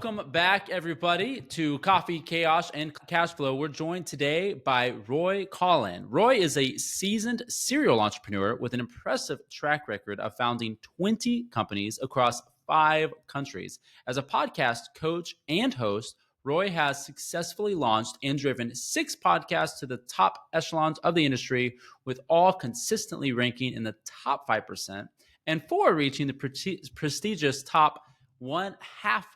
Welcome back, everybody, to Coffee, Chaos, and Cash Flow. We're joined today by Roy Coughlan. Roy is a seasoned serial entrepreneur with an impressive track record of founding 20 companies across 5 countries. As a podcast coach and host, Roy has successfully launched and driven 6 podcasts to the top echelons of the industry, with all consistently ranking in the top 5%, and 4 reaching the prestigious top 0.5%.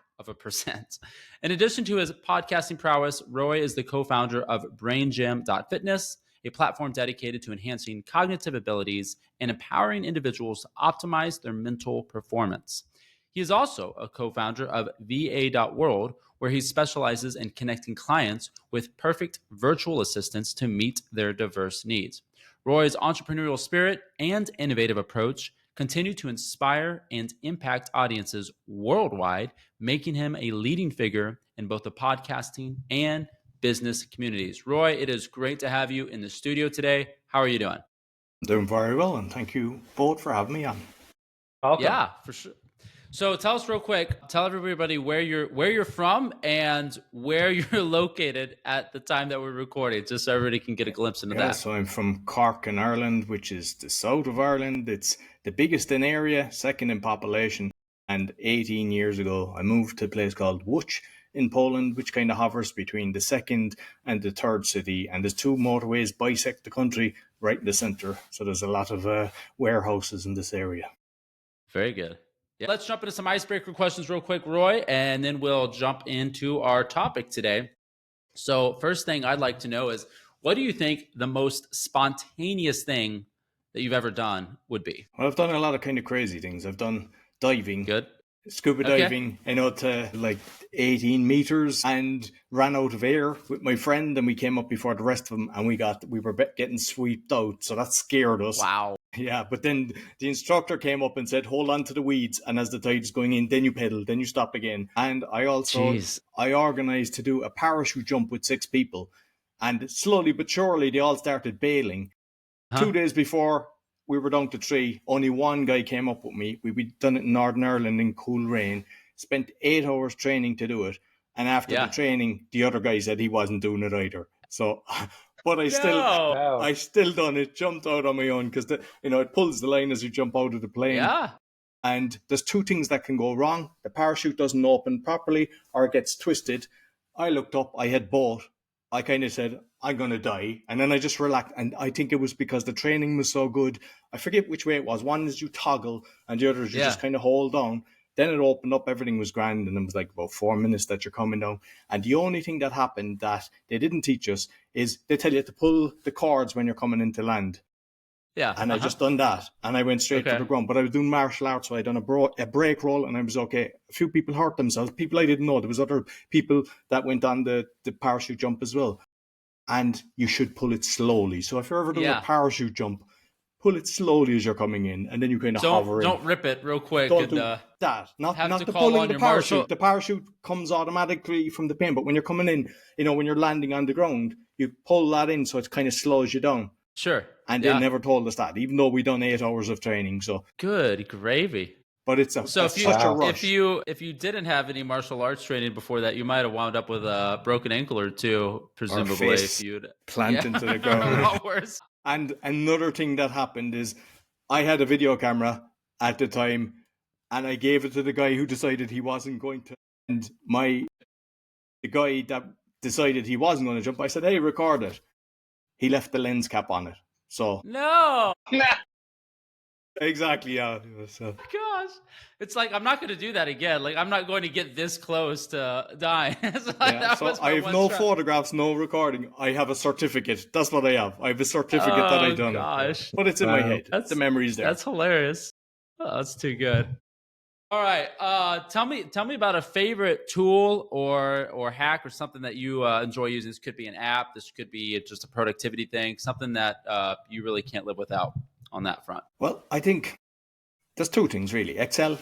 In addition to his podcasting prowess, Roy is the co-founder of BrainGym.fitness, a platform dedicated to enhancing cognitive abilities and empowering individuals to optimize their mental performance. He is also a co-founder of VA.world, where he specializes in connecting clients with perfect virtual assistants to meet their diverse needs. Roy's entrepreneurial spirit and innovative approach continue to inspire and impact audiences worldwide, making him a leading figure in both the podcasting and business communities. Roy, it is great to have you in the studio today. How are you doing? Doing very well, and thank you both for having me on. Welcome. Yeah, for sure. So tell us real quick, tell everybody where you're from and where you're located at the time that we're recording, just so everybody can get a glimpse into that. So I'm from Cork in Ireland, which is the south of Ireland. It's the biggest in area, second in population. And 18 years ago, I moved to a place called Łódź in Poland, which kind of hovers between the second and the third city. And there's 2 motorways bisect the country right in the center. So there's a lot of warehouses in this area. Very good. Yeah. Let's jump into some icebreaker questions real quick, Roy, and then we'll jump into our topic today. So first thing I'd like to know is, what do you think the most spontaneous thing that you've ever done would be? Well, I've done a lot of kind of crazy things. I've done diving. Good. Scuba diving, to like 18 meters, and ran out of air with my friend, and we came up before the rest of them, and we were getting swept out. So that scared us. Wow. Yeah, but then the instructor came up and said, hold on to the weeds, and as the tide's going in, then you pedal, then you stop again. And I organized to do a parachute jump with 6 people, and slowly but surely they all started bailing. 2 days before we were down to 3, only one guy came up with me. We'd done it in Northern Ireland in cool rain, spent 8 hours training to do it, and after the training, the other guy said he wasn't doing it either. So... But I still done it, jumped out on my own, because it pulls the line as you jump out of the plane. Yeah. And there's 2 things that can go wrong. The parachute doesn't open properly, or it gets twisted. I looked up, I had both. I kind of said, I'm going to die. And then I just relaxed. And I think it was because the training was so good. I forget which way it was. One is you toggle, and the other is you just kind of hold on. Then it opened up, everything was grand, and it was like about 4 minutes that you're coming down. And the only thing that happened that they didn't teach us is they tell you to pull the cords when you're coming into land. Yeah. And I just done that, and I went straight to the ground. But I was doing martial arts, so I done a break roll, and I was okay. A few people hurt themselves, people I didn't know. There was other people that went on the parachute jump as well. And you should pull it slowly. So if you're ever doing a parachute jump, pull it slowly as you're coming in, and then you kind of hover in. Don't rip it real quick. Don't do that. Not the pulling the parachute. The parachute comes automatically from the pin, but when you're coming in, when you're landing on the ground, you pull that in, so it kind of slows you down. Sure. And they never told us that, even though we done 8 hours of training. So good gravy. But it's such a rush. If you didn't have any martial arts training before that, you might have wound up with a broken ankle or 2, presumably. Or face if you'd plant into the ground. A lot worse. And another thing that happened is I had a video camera at the time, and I gave it to the guy who decided he wasn't going to. And the guy that decided he wasn't going to jump, I said, hey, record it. He left the lens cap on it. So no. Exactly, yeah. So. Gosh, it's like, I'm not going to do that again. Like, I'm not going to get this close to dying. So I have no photographs, no recording. I have a certificate. That's what I have. I have a certificate that I done. Gosh. But it's in my head. The memory's there. That's hilarious. Oh, that's too good. All right. Tell me about a favorite tool or hack or something that you enjoy using. This could be an app. This could be just a productivity thing. Something that you really can't live without on that front. Well, I think there's 2 things really. Excel,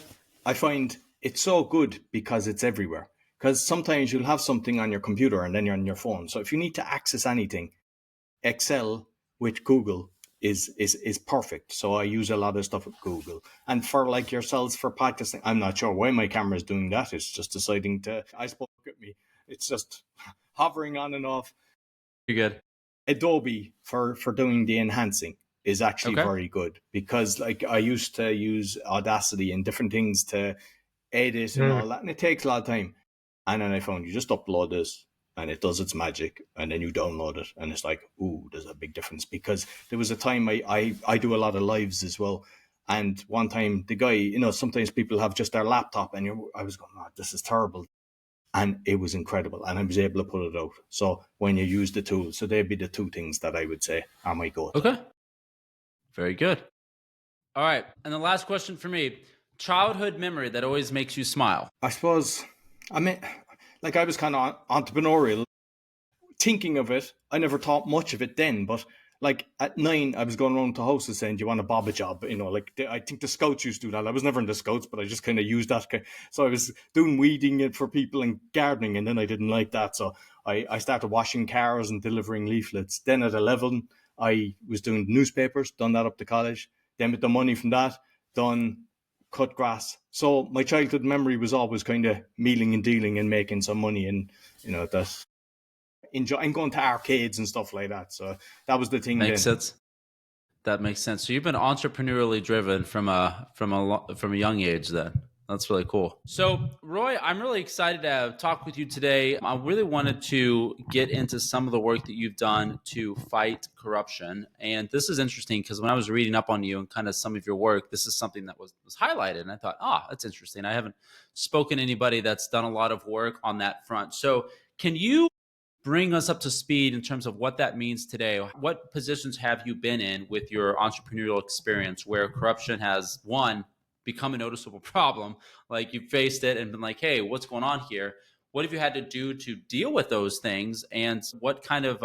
I find it's so good because it's everywhere. Because sometimes you'll have something on your computer and then you're on your phone. So if you need to access anything, Excel with Google is perfect. So I use a lot of stuff with Google. And for like yourselves for podcasting, I'm not sure why my camera is doing that. It's just deciding to, I suppose, look at me. It's just hovering on and off. You're good. Adobe for doing the enhancing is actually very good, because like I used to use Audacity and different things to edit and all that, and it takes a lot of time. And then I found you just upload this and it does its magic, and then you download it and it's like, ooh, there's a big difference. Because there was a time I do a lot of lives as well, and one time the guy, sometimes people have just their laptop and I was going, oh, this is terrible. And it was incredible, and I was able to put it out. So when you use the tool, so they'd be the two things that I would say are my go-to. Okay. Very good. All right. And the last question for me, childhood memory that always makes you smile. I suppose, I was kind of entrepreneurial. Thinking of it, I never thought much of it then, but like at 9, I was going around to houses saying, do you want a bob a job? I think the scouts used to do that. I was never in the scouts, but I just kind of used that. So I was doing weeding it for people and gardening, and then I didn't like that. So I started washing cars and delivering leaflets. Then at 11, I was doing newspapers, done that up to college. Then with the money from that, done cut grass. So my childhood memory was always kind of mealing and dealing and making some money, and that. I'm going to arcades and stuff like that. So that was the thing. Makes sense. That makes sense. So you've been entrepreneurially driven from a young age then. That's really cool. So Roy, I'm really excited to talk with you today. I really wanted to get into some of the work that you've done to fight corruption. And this is interesting because when I was reading up on you and kind of some of your work, this is something that was highlighted. And I thought, that's interesting. I haven't spoken to anybody that's done a lot of work on that front. So can you bring us up to speed in terms of what that means today? What positions have you been in with your entrepreneurial experience where corruption has, one, become a noticeable problem, like you faced it and been like, hey, what's going on here? What have you had to do to deal with those things? And what kind of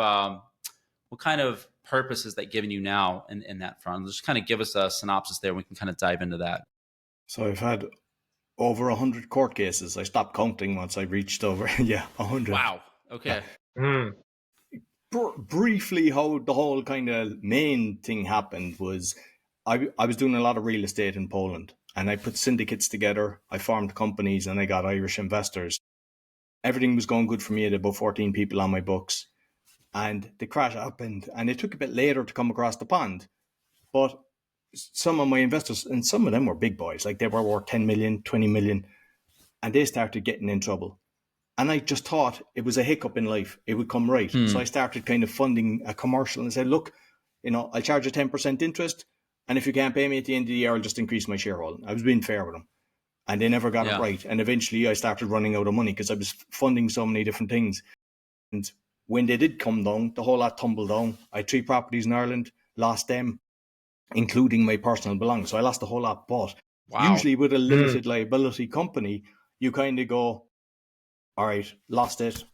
purpose is that giving you now in that front? Just kind of give us a synopsis there. We can kind of dive into that. So I've had over 100 court cases. I stopped counting once I reached over, 100. Wow. Okay. Briefly, how the whole kind of main thing happened was I was doing a lot of real estate in Poland, and I put syndicates together. I formed companies and I got Irish investors. Everything was going good for me. I had about 14 people on my books, and the crash happened, and it took a bit later to come across the pond. But some of my investors, and some of them were big boys, like they were worth 10 million, 20 million, and they started getting in trouble. And I just thought it was a hiccup in life. It would come right. So I started kind of funding a commercial and said, look, I'll charge a 10% interest. And if you can't pay me at the end of the year, I'll just increase my shareholding. I was being fair with them. And they never got it right. And eventually I started running out of money because I was funding so many different things. And when they did come down, the whole lot tumbled down. I had 3 properties in Ireland, lost them, including my personal belongings. So I lost the whole lot. But usually with a limited liability company, you kind of go, all right, lost it,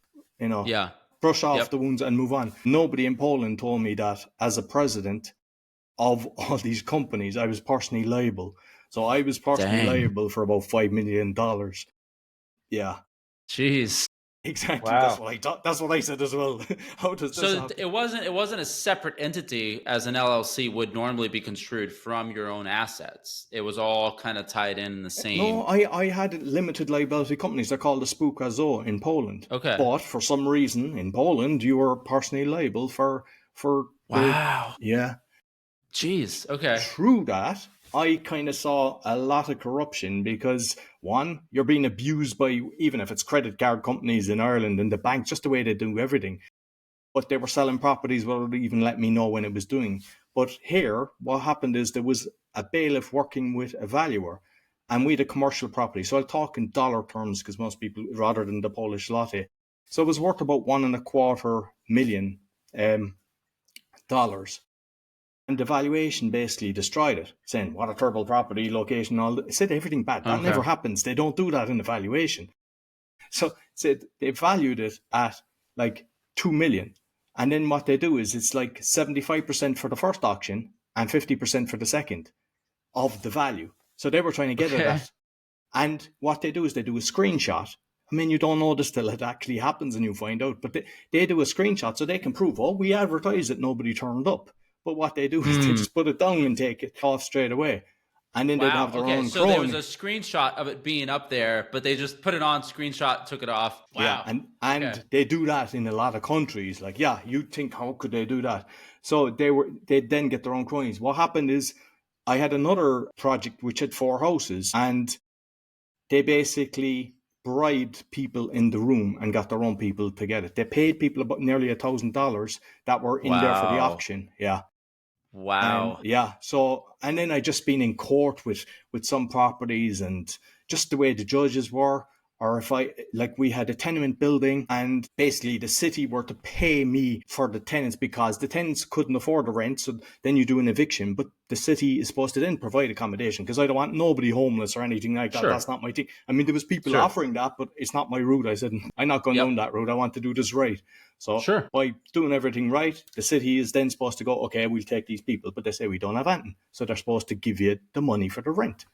brush off the wounds and move on. Nobody in Poland told me that as a president of all these companies, I was personally liable. So I was personally liable for about $5 million. Yeah. Jeez. Exactly. Wow. That's what I thought. That's what I said as well. How does this happen? It wasn't a separate entity as an LLC would normally be construed from your own assets. It was all kind of tied in the same. No, I had limited liability companies. They're called the Spółka ZO in Poland. Okay. But for some reason in Poland, you were personally liable for. Wow. Yeah. Jeez. Okay. Through that, I kind of saw a lot of corruption because, one, you're being abused by, even if it's credit card companies in Ireland and the banks, just the way they do everything. But they were selling properties without even letting me know when it was doing. But here, what happened is there was a bailiff working with a valuer, and we had a commercial property. So I'll talk in dollar terms because most people, rather than the Polish zloty. So it was worth about $1.25 million. And the valuation basically destroyed it, saying, what a terrible property, location, all that. It said everything bad. That never happens. They don't do that in the valuation. So they valued it at like 2 million. And then what they do is it's like 75% for the first auction and 50% for the second of the value. So they were trying to get it at. And what they do is they do a screenshot. I mean, you don't know this till it actually happens and you find out. But they do a screenshot so they can prove, we advertised it, nobody turned up. But what they do is they just put it down and take it off straight away. And then they'd have their own so crony. there was a screenshot of it being up there, but they just put it on, screenshot, took it off. Wow. Yeah, and they do that in a lot of countries. Like, yeah, you'd think, how could they do that? So they'd then get their own cronies. What happened is I had another project which had 4 houses, and they basically bribed people in the room and got their own people to get it. They paid people about nearly $1,000 that were in there for the auction. Yeah. Wow. And then I just been in court with some properties, and just the way the judges were, or if we had a tenement building and basically the city were to pay me for the tenants because the tenants couldn't afford the rent. So then you do an eviction, but the city is supposed to then provide accommodation, because I don't want nobody homeless or anything like that. Sure. That's not my thing. I mean, there was people offering that, but it's not my route. I said, I'm not going down that route. I want to do this right. So by doing everything right, the city is then supposed to go, okay, we'll take these people, but they say we don't have anything. So they're supposed to give you the money for the rent,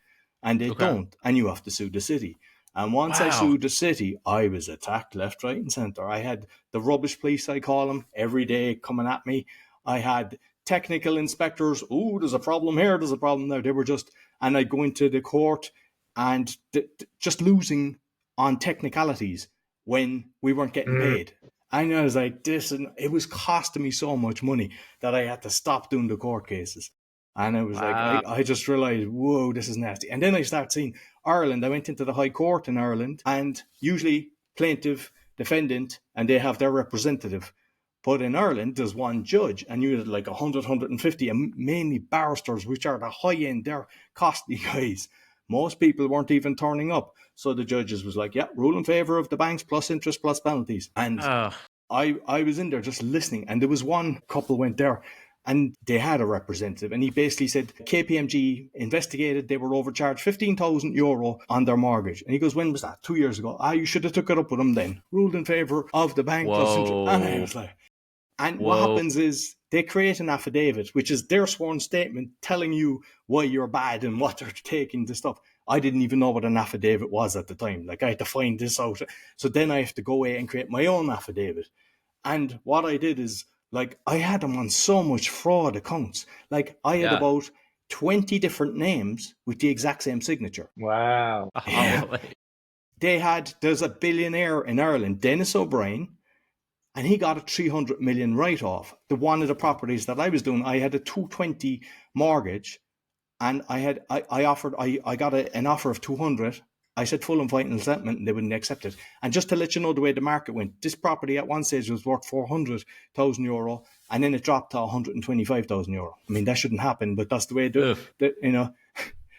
and they don't, and you have to sue the city. And once I sued the city, I was attacked left, right, and centre. I had the rubbish police, I call them, every day coming at me. I had technical inspectors. Oh, there's a problem here, there's a problem there. They were and I'd go into the court and just losing on technicalities when we weren't getting paid. And I was like, and it was costing me so much money that I had to stop doing the court cases. And I was like, I just realized, whoa, this is nasty. And then I started seeing Ireland. I went into the High Court in Ireland, and usually plaintiff, defendant, and they have their representative. But in Ireland, there's one judge, and you had like 100, 150, and mainly barristers, which are the high end, they're costly guys. Most people weren't even turning up. So the judges was like, yeah, rule in favour of the banks plus interest plus penalties. And I was in there just listening, and there was one couple went there, and they had a representative, and he basically said KPMG investigated, they were overcharged €15,000 on their mortgage. And he goes, when was that? 2 years ago. You should have took it up with them then. Ruled in favour of the bank plus interest. And I was like, and what happens is they create an affidavit, which is their sworn statement telling you why you're bad and what they're taking the stuff. I didn't even know what an affidavit was at the time. Like, I had to find this out. So then I have to go away and create my own affidavit. And what I did is, like, I had them on so much fraud accounts. Like, I had about 20 different names with the exact same signature. Wow. Yeah. There's a billionaire in Ireland, Dennis O'Brien, and he got a 300 million write-off. One of the properties that I was doing, I had a 220 mortgage, and I got an offer of 200. I said full and final settlement, and they wouldn't accept it. And just to let you know the way the market went, this property at one stage was worth €400,000, and then it dropped to €125,000. I mean, that shouldn't happen, but that's the way you know.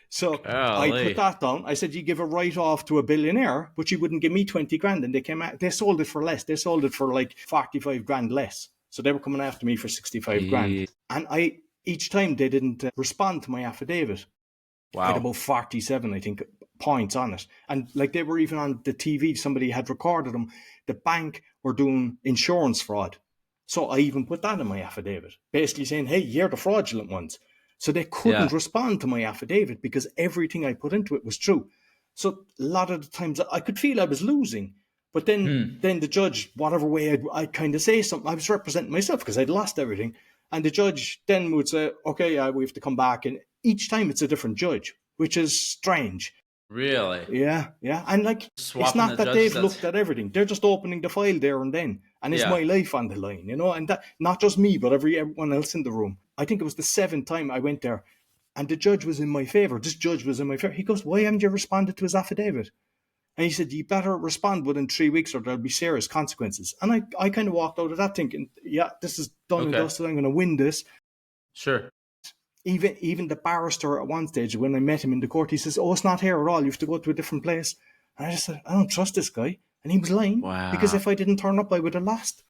So I put that down. I said, you give a write-off to a billionaire, but you wouldn't give me 20 grand. And they sold it for less. They sold it for like 45 grand less. So they were coming after me for 65 grand. And each time they didn't respond to my affidavit. Wow. I had about 47, I think, points on it. And like, they were even on the TV, somebody had recorded them. The bank were doing insurance fraud. So I even put that in my affidavit, basically saying, hey, you're the fraudulent ones. So they couldn't respond to my affidavit because everything I put into it was true. So a lot of the times I could feel I was losing. But then the judge, whatever way I'd kind of say something, I was representing myself because I'd lost everything. And the judge then would say, okay, we have to come back. And each time it's a different judge, which is strange. Really? Yeah. And like, it's not that they've looked at everything. They're just opening the file there and then. And it's my life on the line, you know, and that, not just me, but everyone else in the room. I think it was the 7th time I went there, and the judge was in my favour. This judge was in my favour. He goes, why haven't you responded to his affidavit? And he said, you better respond within 3 weeks or there'll be serious consequences. And I kind of walked out of that thinking, this is done and dusted. I'm going to win this. Sure. Even the barrister at one stage, when I met him in the court, he says, it's not here at all. You have to go to a different place. And I just said, I don't trust this guy. And he was lying. Wow. Because if I didn't turn up, I would have lost.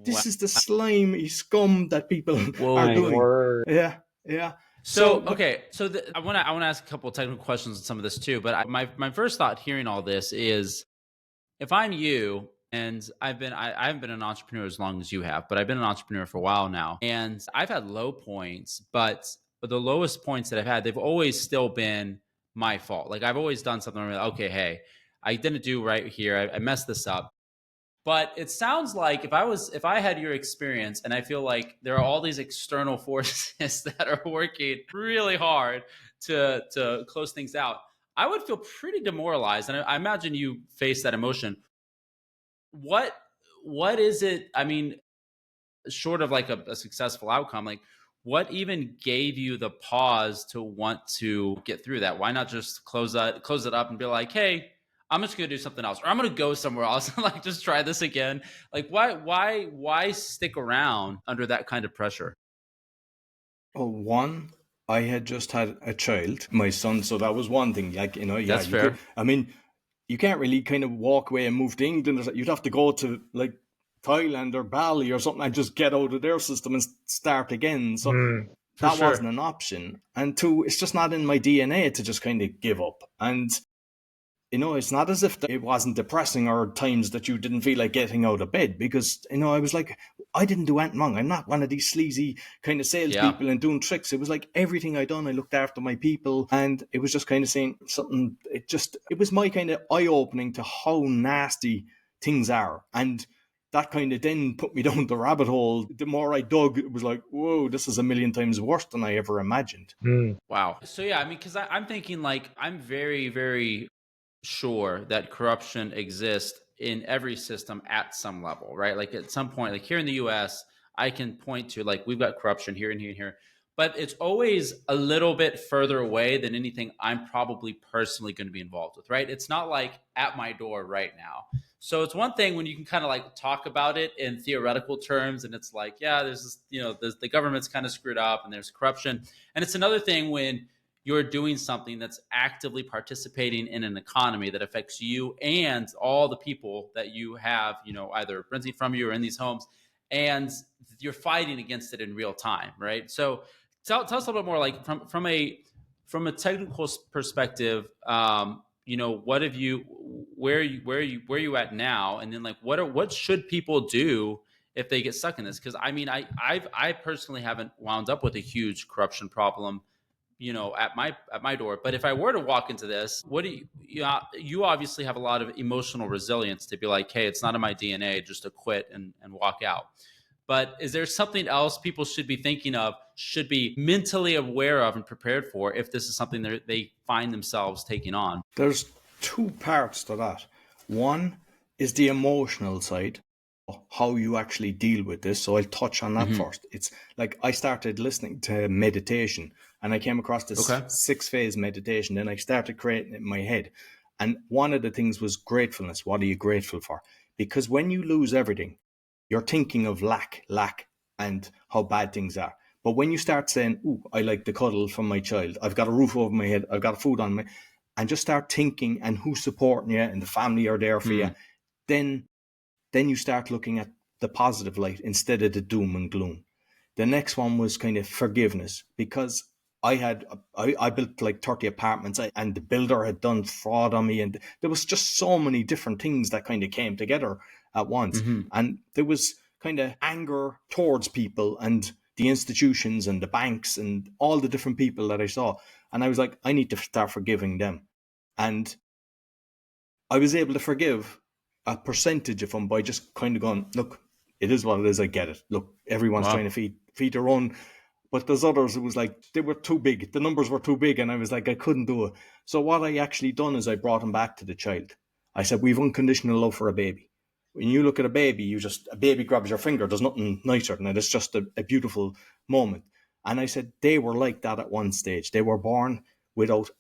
This is the slimy scum that people are doing. Word. Yeah. So I want to ask a couple of technical questions on some of this too. But my first thought hearing all this is, if I'm you, and I haven't been an entrepreneur as long as you have, but I've been an entrepreneur for a while now, and I've had low points, but the lowest points that I've had, they've always still been my fault. Like, I've always done something where, okay, hey, I didn't do right here. I messed this up. But it sounds like if I had your experience, and I feel like there are all these external forces that are working really hard to close things out, I would feel pretty demoralized. And I imagine you face that emotion. What what is it? I mean, short of like a successful outcome, like what even gave you the pause to want to get through that? Why not just close it up and be like, hey, I'm just gonna do something else, or I'm gonna go somewhere else and like just try this again? Like why stick around under that kind of pressure? Oh, one, I had just had a child, my son, so that was one thing. Like, yeah, That's you could, fair. I mean, you can't really kind of walk away and move to England. You'd have to go to like Thailand or Bali or something and just get out of their system and start again. So For that wasn't sure. an option. And two, it's just not in my DNA to just kind of give up. And it's not as if it wasn't depressing or times that you didn't feel like getting out of bed because, I was like, I didn't do anything wrong. I'm not one of these sleazy kind of Yeah. salespeople and doing tricks. It was like everything I done, I looked after my people, and it was just kind of saying something. It was my kind of eye opening to how nasty things are. And that kind of then put me down the rabbit hole. The more I dug, it was like, whoa, this is a million times worse than I ever imagined. Wow. So yeah, I mean, because I'm thinking like I'm very, very sure that corruption exists in every system at some level, right? Like at some point, like here in the US, I can point to like we've got corruption here and here and here, but it's always a little bit further away than anything I'm probably personally going to be involved with, right? It's not like at my door right now. So it's one thing when you can kind of like talk about it in theoretical terms and it's like, yeah, there's this, the government's kind of screwed up and there's corruption. And it's another thing when you're doing something that's actively participating in an economy that affects you and all the people that you have, either renting from you or in these homes, and you're fighting against it in real time, right? So tell us a little bit more, like from a technical perspective. What have you, where are you at now, and then like what should people do if they get stuck in this? Because I mean, I personally haven't wound up with a huge corruption problem at my door, but if I were to walk into this, what do you obviously have a lot of emotional resilience to be like, hey, it's not in my DNA just to quit and walk out. But is there something else people should be thinking of, should be mentally aware of and prepared for if this is something that they find themselves taking on? There's two parts to that. One is the emotional side, how you actually deal with this. So I'll touch on that first. It's like I started listening to meditation and I came across this Okay. 6-phase meditation. Then I started creating it in my head. And one of the things was gratefulness. What are you grateful for? Because when you lose everything, you're thinking of lack, and how bad things are. But when you start saying, ooh, I like the cuddle from my child, I've got a roof over my head, I've got food on me, and just start thinking and who's supporting you and the family are there for you, then you start looking at the positive light instead of the doom and gloom. The next one was kind of forgiveness, because I built like 30 apartments and the builder had done fraud on me, and there was just so many different things that kind of came together at once. And there was kind of anger towards people and the institutions and the banks and all the different people that I saw. And I was like, I need to start forgiving them. And I was able to forgive a percentage of them by just kind of going, look, it is what it is. I get it. Look, everyone's Wow. trying to feed their own. But there's others, it was like they were too big. The numbers were too big, and I was like, I couldn't do it. So what I actually done is I brought him back to the child. I said, we've unconditional love for a baby. When you look at a baby, a baby grabs your finger. There's nothing nicer than it. It's just a beautiful moment. And I said, they were like that at one stage. They were born without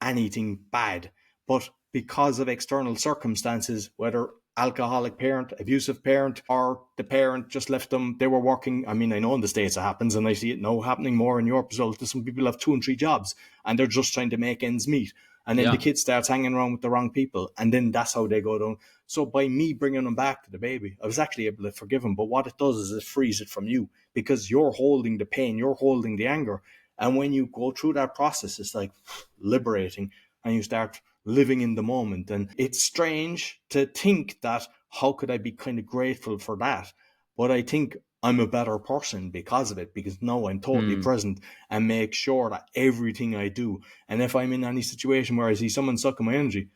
anything bad. But because of external circumstances, whether alcoholic parent, abusive parent, or the parent just left them, they were working. I mean, I know in the States it happens, and I see it now happening more in Europe as well. Some people have 2 and 3 jobs, and they're just trying to make ends meet. And then the Yeah. kid starts hanging around with the wrong people, and then that's how they go down. So by me bringing them back to the baby, I was actually able to forgive him. But what it does is it frees it from you, because you're holding the pain, you're holding the anger. And when you go through that process, it's like liberating, and you start living in the moment. And it's strange to think that how could I be kind of grateful for that? But I think I'm a better person because of it, because now I'm totally present and make sure that everything I do, and if I'm in any situation where I see someone sucking my energy,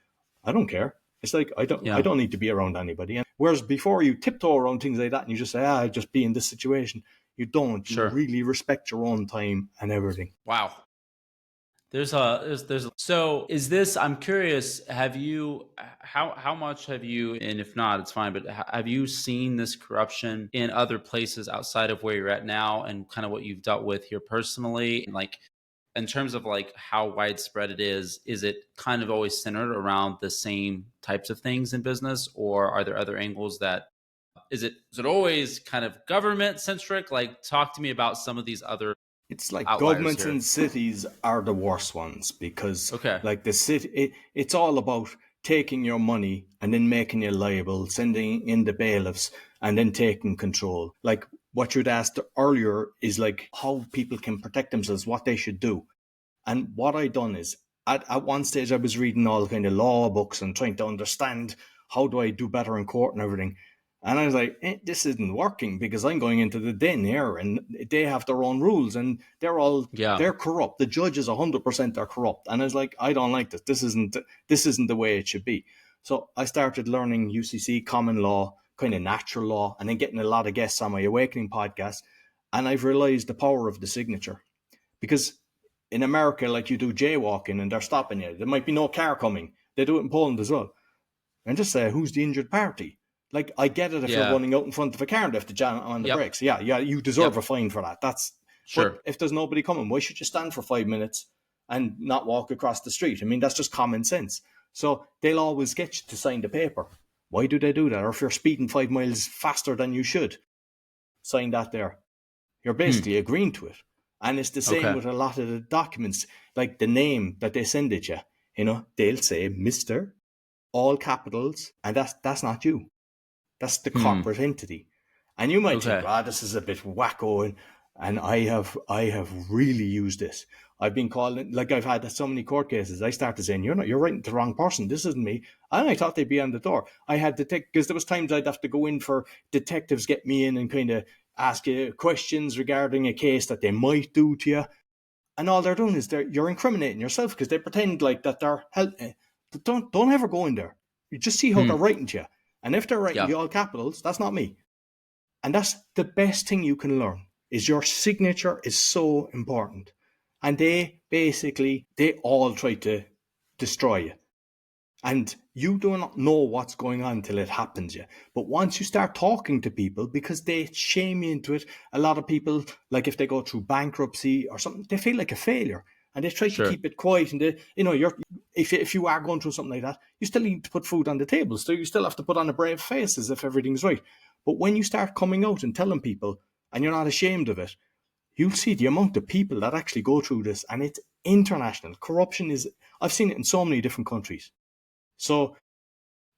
I don't care. It's like, I don't need to be around anybody. And whereas before you tiptoe around things like that and you just say, I'll just be in this situation. You don't. You really respect your own time and everything. Wow. So is this, I'm curious, have you, how much have you, and if not, it's fine, but have you seen this corruption in other places outside of where you're at now and kind of what you've dealt with here personally? And like, in terms of like how widespread it is it kind of always centered around the same types of things in business, or are there other angles that, is it always kind of government centric? Like, talk to me about some of these other. It's like governments and cities are the worst ones because like the city, it's all about taking your money and then making you liable, sending in the bailiffs and then taking control. Like what you'd asked earlier is like how people can protect themselves, what they should do. And what I done is at one stage I was reading all kind of law books and trying to understand how do I do better in court and everything. And I was like, this isn't working because I'm going into the den here and they have their own rules and they're corrupt. The judges 100% are corrupt. And I was like, I don't like this. This isn't the way it should be. So I started learning UCC, common law, kind of natural law, and then getting a lot of guests on my Awakening podcast. And I've realized the power of the signature. Because in America, like you do jaywalking and they're stopping you. There might be no car coming. They do it in Poland as well. And just say, who's the injured party? Like, I get it if you're running out in front of a car and have to jam on the brakes. Yeah, you deserve a fine for that. That's sure. But if there's nobody coming, why should you stand for 5 minutes and not walk across the street? I mean, that's just common sense. So they'll always get you to sign the paper. Why do they do that? Or if you're speeding 5 miles faster than you should, sign that there. You're basically agreeing to it. And it's the same with a lot of the documents, like the name that they send it you. You know, they'll say Mr. all capitals, and that's not you. That's the corporate entity. And you might think, this is a bit wacko. And I have really used this. I've been calling, like I've had so many court cases. I started saying, you're writing to the wrong person. This isn't me. And I thought they'd be on the door. I had because there was times I'd have to go in for detectives, get me in and kind of ask you questions regarding a case that they might do to you. And all they're doing is you're incriminating yourself because they pretend like that they're helping. Don't ever go in there. You just see how they're writing to you. And if they're writing the all capitals, that's not me. And that's the best thing you can learn, is your signature is so important. And they all try to destroy you. And you do not know what's going on till it happens to you. But once you start talking to people, because they shame you into it, a lot of people, like if they go through bankruptcy or something, they feel like a failure. And they try to keep it quiet. And if you are going through something like that, you still need to put food on the table. So you still have to put on a brave face as if everything's right. But when you start coming out and telling people, and you're not ashamed of it, you'll see the amount of people that actually go through this. And it's international. Corruption I've seen it in so many different countries. So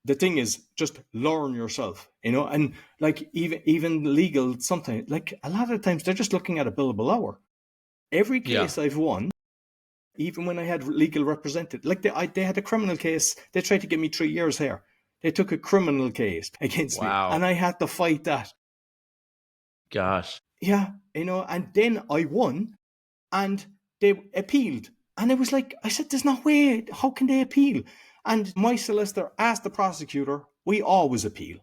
the thing is, just learn yourself, and like even legal, sometimes, like a lot of times they're just looking at a billable hour. Every case I've won, even when I had legal represented, like they had a criminal case, they tried to give me 3 years here. They took a criminal case against me and I had to fight that. Gosh. Yeah, and then I won and they appealed. And it was like, I said, there's no way, how can they appeal? And my solicitor asked the prosecutor, we always appeal.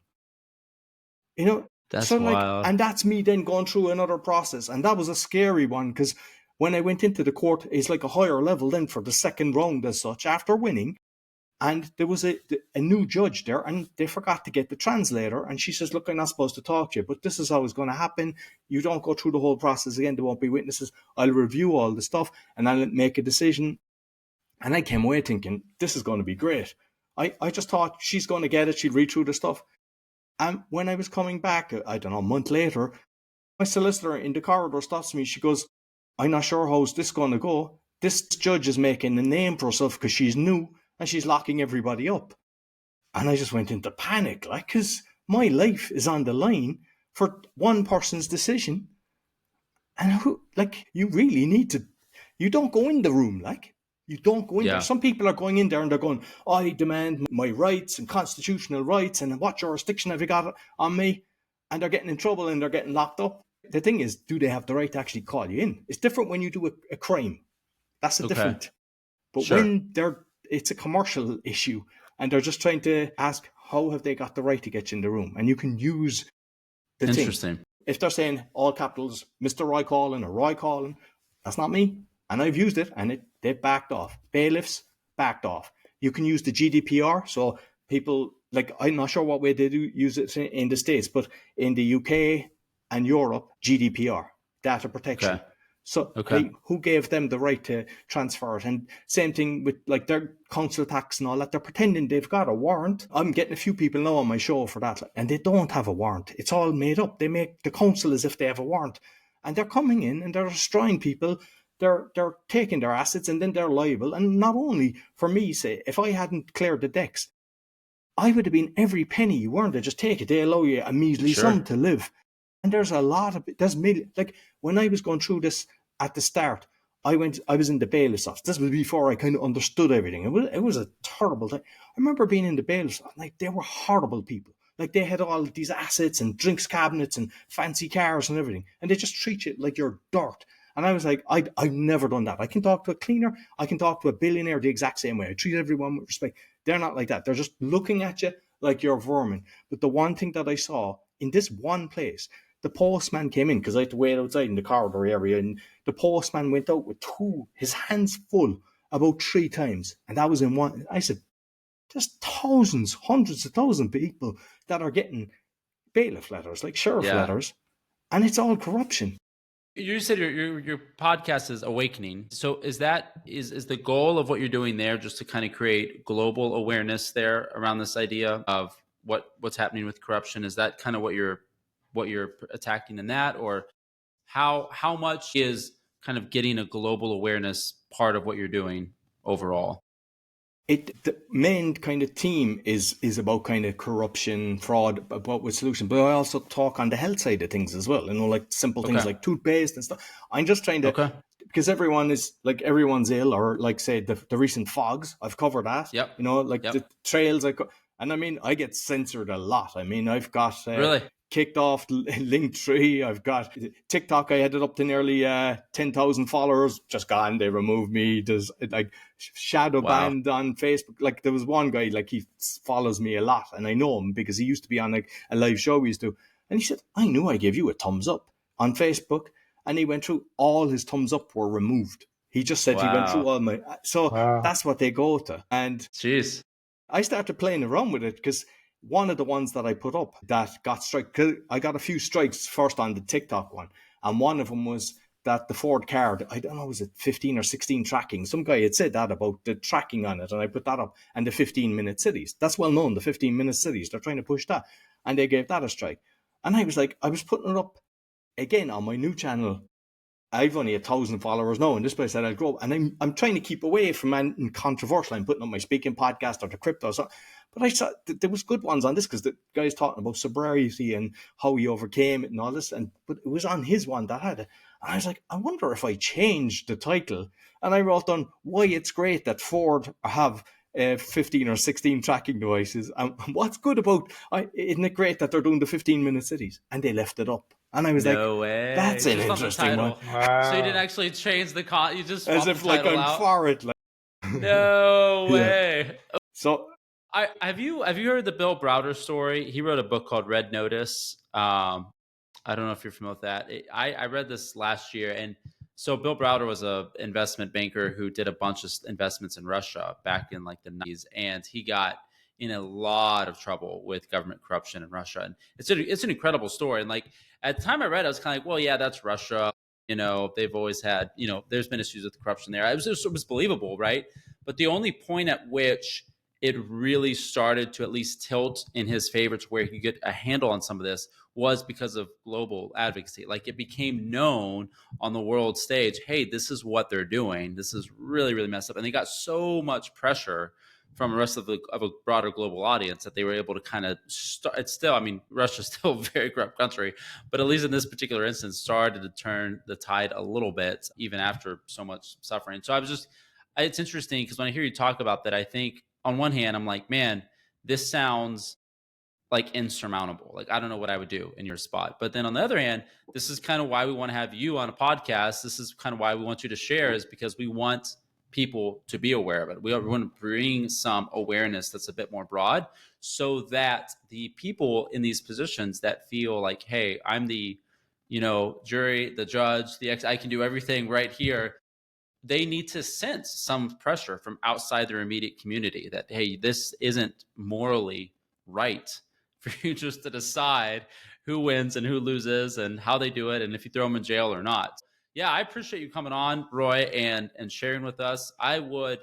That's so wild. And that's me then going through another process. And that was a scary one because when I went into the court, it's like a higher level then for the second round as such, after winning. And there was a new judge there and they forgot to get the translator. And she says, look, I'm not supposed to talk to you, but this is how it's going to happen. You don't go through the whole process again. There won't be witnesses. I'll review all the stuff and I'll make a decision. And I came away thinking, this is going to be great. I just thought she's going to get it. She'll read through the stuff. And when I was coming back, I don't know, a month later, my solicitor in the corridor stops me. She goes, I'm not sure how's this going to go. This judge is making a name for herself because she's new and she's locking everybody up. And I just went into panic, because my life is on the line for one person's decision. And you really need to, you don't go in the room, you don't go in there. Some people are going in there and they're going, I demand my rights and constitutional rights and what jurisdiction have you got on me? And they're getting in trouble and they're getting locked up. The thing is, do they have the right to actually call you in? It's different when you do a crime. That's different. But when it's a commercial issue and they're just trying to ask, how have they got the right to get you in the room? And you can use the thing. Interesting. If they're saying all capitals, Mr. Roy Coughlan or Roy Coughlan, that's not me. And I've used it, and they've backed off. Bailiffs, backed off. You can use the GDPR. So people, like, I'm not sure what way they do use it in the States, but in the UK and Europe, GDPR, data protection. Okay. So who gave them the right to transfer it? And same thing with like their council tax and all that. They're pretending they've got a warrant. I'm getting a few people now on my show for that, and they don't have a warrant. It's all made up. They make the council as if they have a warrant, and they're coming in and they're destroying people. They're taking their assets, and then they're liable. And not only for me, say, if I hadn't cleared the decks, I would have been every penny you earned. They just take it. They allow you a measly sum to live. And there's a lot of, there's millions. Like when I was going through this at the start, I was in the bailiff's office. This was before I kind of understood everything. It was a terrible thing. I remember being in the bailiff's office, like they were horrible people. Like they had all these assets and drinks cabinets and fancy cars and everything. And they just treat you like you're dirt. And I was like, I've never done that. I can talk to a cleaner. I can talk to a billionaire the exact same way. I treat everyone with respect. They're not like that. They're just looking at you like you're vermin. But the one thing that I saw in this one place, the postman came in because I had to wait outside in the corridor area, and the postman went out with his hands full about 3 times. And that was in one. I said, there's thousands, hundreds of thousands of people that are getting bailiff letters, like sheriff letters, and it's all corruption. You said your podcast is Awakening. So is the goal of what you're doing there just to kind of create global awareness there around this idea of what's happening with corruption? Is that kind of what you're attacking in that, or how much is kind of getting a global awareness part of what you're doing overall? The main kind of theme is about kind of corruption, fraud, about with solution. But I also talk on the health side of things as well. Like simple things like toothpaste and stuff. I'm just trying to, because everyone's ill, or like say the recent fogs. I've covered that. Yep. The trails. And I mean, I get censored a lot. I mean, I've got really kicked off Linktree. I've got TikTok. I had it up to nearly 10,000 followers. Just gone. They removed me. There's like shadow banned on Facebook. Like there was one guy, like he follows me a lot, and I know him because he used to be on like a live show we used to. And he said, I knew I gave you a thumbs up on Facebook. And he went through, all his thumbs up were removed. He just said he went through all my. So that's what they go to. And jeez, I started playing around with it because one of the ones that I put up that got strike, I got a few strikes first on the TikTok one. And one of them was that the Ford card, I don't know, was it 15 or 16 tracking? Some guy had said that about the tracking on it. And I put that up, and the 15-minute cities. That's well known, the 15-minute cities. They're trying to push that. And they gave that a strike. And I was like, I was putting it up again on my new channel. I've only 1,000 followers now, and this place said I'll grow. And I'm trying to keep away from anything controversial. I'm putting up my speaking podcast or the crypto. So, but I saw there was good ones on this because the guy's talking about sobriety and how he overcame it and all this. But it was on his one that had it. And I was like, I wonder if I changed the title. And I wrote down why it's great that Ford have 15 or 16 tracking devices. And what's good about, isn't it great that they're doing the 15-minute cities? And they left it up. And I was no way. That's an interesting one. Wow. So you didn't actually change the you just as if like I'm out. For it. Like. No way. So have you heard the Bill Browder story? He wrote a book called Red Notice. I don't know if you're familiar with that. I read this last year, and so Bill Browder was a investment banker who did a bunch of investments in Russia back in like the 90s, and he got in a lot of trouble with government corruption in Russia. And it's an incredible story. And like at the time I read, I was kind of like, well, yeah, that's Russia. They've always had, there's been issues with corruption there. It was believable, right? But the only point at which it really started to at least tilt in his favor to where he could get a handle on some of this was because of global advocacy. Like it became known on the world stage, hey, this is what they're doing. This is really, really messed up. And they got so much pressure from the rest of a broader global audience that they were able to kind of start. It's still, I mean, Russia's still a very corrupt country, but at least in this particular instance, started to turn the tide a little bit, even after so much suffering. So it's interesting because when I hear you talk about that, I think on one hand, I'm like, man, this sounds like insurmountable. Like, I don't know what I would do in your spot. But then on the other hand, this is kind of why we want to have you on a podcast. This is kind of why we want you to share, is because we want people to be aware of it. We want to bring some awareness that's a bit more broad, so that the people in these positions that feel like, hey, I'm the, jury, the judge, I can do everything right here, they need to sense some pressure from outside their immediate community that, hey, this isn't morally right for you just to decide who wins and who loses and how they do it and if you throw them in jail or not. Yeah, I appreciate you coming on, Roy, and sharing with us. I would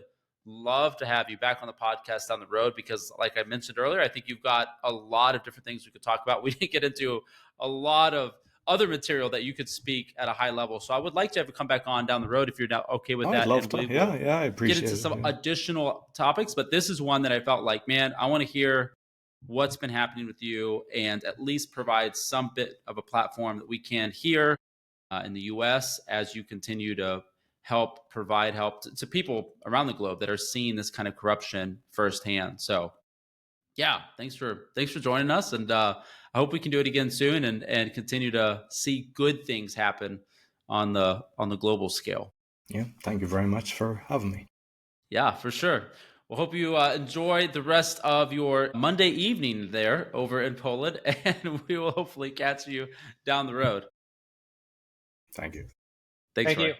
love to have you back on the podcast down the road because, like I mentioned earlier, I think you've got a lot of different things we could talk about. We didn't get into a lot of other material that you could speak at a high level. So I would like to have you come back on down the road if you're now okay with that. I'd love to. Yeah, I appreciate it. Get into some additional topics, but this is one that I felt like, man, I want to hear what's been happening with you and at least provide some bit of a platform that we can hear in the US as you continue to provide help to people around the globe that are seeing this kind of corruption firsthand. So yeah, thanks for joining us, and I hope we can do it again soon and continue to see good things happen on the global scale. Yeah, thank you very much for having me. Yeah, for sure. Well, hope you enjoy the rest of your Monday evening there over in Poland, and we will hopefully catch you down the road. Thank you. Thanks, Roy. You.